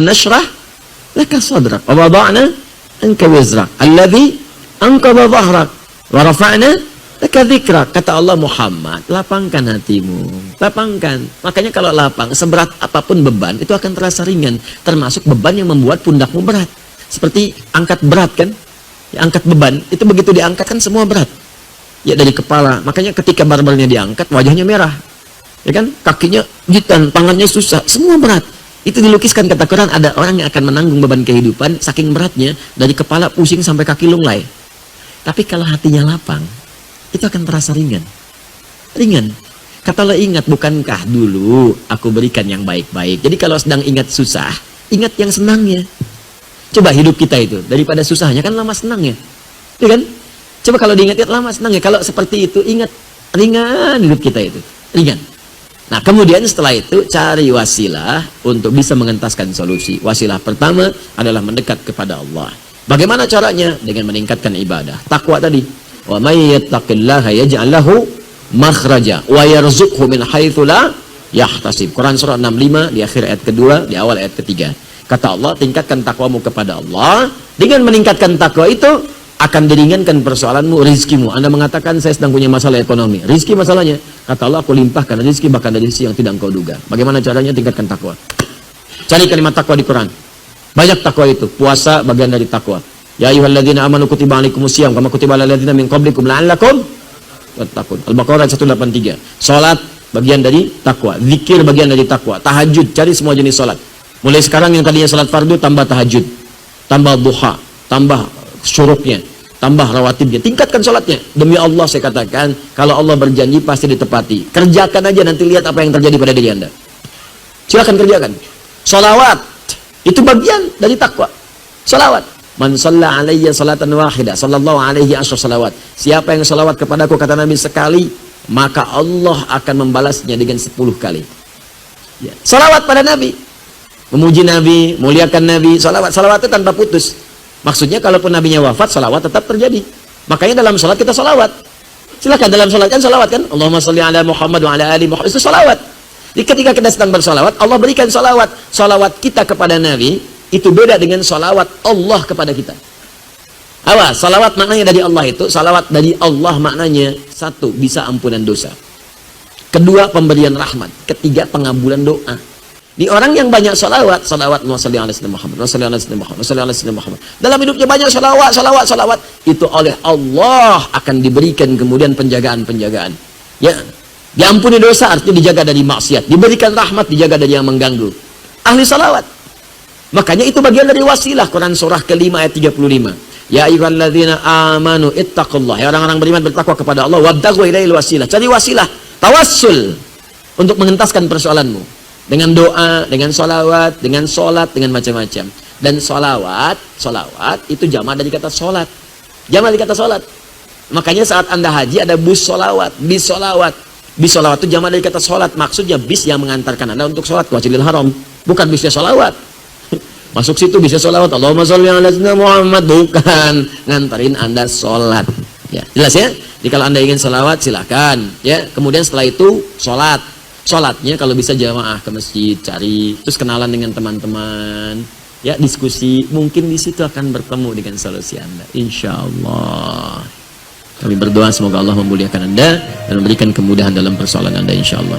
nashrah laka sadrak wa wada'na anka wizrak alladhi anqadha dhahrak wa rafa'na laka dzikrak. Kata Allah, Muhammad, lapangkan hatimu, lapangkan. Makanya kalau lapang, seberat apapun beban itu akan terasa ringan, termasuk beban yang membuat pundakmu berat. Seperti angkat berat kan? Ya, angkat beban itu begitu diangkat kan semua berat. Ya, dari kepala. Makanya ketika barbelnya diangkat, wajahnya merah. Ya kan? Kakinya jitan, tangannya susah, semua berat. Itu dilukiskan kata Quran, ada orang yang akan menanggung beban kehidupan saking beratnya, dari kepala pusing sampai kaki lunglai. Tapi kalau hatinya lapang, itu akan terasa ringan. Ringan. Katalah ingat, bukankah dulu aku berikan yang baik-baik. Jadi kalau sedang ingat susah, ingat yang senangnya. Coba hidup kita itu, daripada susahnya kan lama senangnya. Ya kan? Coba kalau diingat lama senangnya. Kalau seperti itu, ingat ringan hidup kita itu. Ringan. Nah, kemudian setelah itu cari wasilah untuk bisa mengentaskan solusi. Wasilah pertama adalah mendekat kepada Allah. Bagaimana caranya? Dengan meningkatkan ibadah. Takwa tadi. Wa may yattaqillaha yaj'al lahu makhraja wa yarzuqhu min haitsu la yahtasib. Quran surah 65 di akhir ayat kedua, di awal ayat ketiga. Kata Allah, tingkatkan takwamu kepada Allah. Dengan meningkatkan takwa itu akan diringankan persoalanmu, rizkimu. Anda mengatakan saya sedang punya masalah ekonomi, rizki masalahnya. Kata Allah, aku limpahkan rizki bahkan dari sisi yang tidak engkau duga. Bagaimana caranya? Tingkatkan takwa. Cari kalimat takwa di Quran. Banyak takwa itu. Puasa bagian dari takwa. Ya ayyuhalladzina amanu kutiba alaikumusiyam kama kutiba alal ladzina min qablikum la'allakum tattaqun. Al-Baqarah 183. Salat bagian dari takwa. Zikir bagian dari takwa. Tahajud, cari semua jenis salat. Mulai sekarang yang tadinya salat fardu tambah tahajud, tambah duha, tambah syuruknya, tambah rawatibnya, tingkatkan sholatnya. Demi Allah saya katakan, kalau Allah berjanji pasti ditepati. Kerjakan aja, nanti lihat apa yang terjadi pada diri Anda. Silakan kerjakan. Sholawat itu bagian dari takwa. Sholawat. Man shalla alayya salatan wahidah sallallahu alaihi asyra salawat. Siapa yang sholawat kepadaku, kata Nabi, sekali, maka Allah akan membalasnya dengan 10 kali. Ya. Sholawat pada Nabi, memuji Nabi, muliakan Nabi. Sholawat itu tanpa putus. Maksudnya kalaupun nabinya wafat, salawat tetap terjadi. Makanya dalam salat kita salawat. Silakan dalam salat kan salawat kan? Allahumma sholli ala Muhammad wa ala ali Muhammad. Itu salawat. Jadi ketika kita sedang bersalawat, Allah berikan salawat. Salawat kita kepada Nabi itu beda dengan salawat Allah kepada kita. Awas, salawat maknanya dari Allah itu, salawat dari Allah maknanya satu, bisa ampunan dosa. Kedua, pemberian rahmat. Ketiga, pengabulan doa. Di orang yang banyak salawat, salawat Muhammad, Muhammad. Dalam hidupnya banyak salawat, itu oleh Allah akan diberikan kemudian penjagaan. Ya, diampuni dosa artinya dijaga dari maksiat, diberikan rahmat, dijaga dari yang mengganggu. Ahli salawat. Makanya itu bagian dari wasilah. Quran surah ke-5 ayat 35. Ya ayyuhalladzina amanu ittaqullah. Ya orang-orang beriman bertakwa kepada Allah, wabtaghu ilaihil wasilah. Cari wasilah, tawassul untuk mengentaskan persoalanmu. Dengan doa, dengan sholawat, dengan sholat, dengan macam-macam. Dan sholawat itu jamaah dari kata sholat. Jamaah dari kata sholat. Makanya saat Anda haji ada bus sholawat, bis sholawat. Bis sholawat itu jamaah dari kata sholat. Maksudnya bis yang mengantarkan Anda untuk sholat ke Masjidil Haram. Bukan bisnya sholawat. Masuk situ bisnya sholawat. Allahumma sholli ala sayyidina Muhammad. Bukan. Ngantarin Anda sholat. Ya, jelas ya? Jadi kalau Anda ingin sholawat silakan. Ya, kemudian setelah itu sholat. Sholatnya kalau bisa jamaah ke masjid, cari, terus kenalan dengan teman-teman, ya diskusi, mungkin di situ akan bertemu dengan solusi Anda, insya Allah. Kami berdoa semoga Allah memuliakan Anda dan memberikan kemudahan dalam persoalan Anda, insya Allah.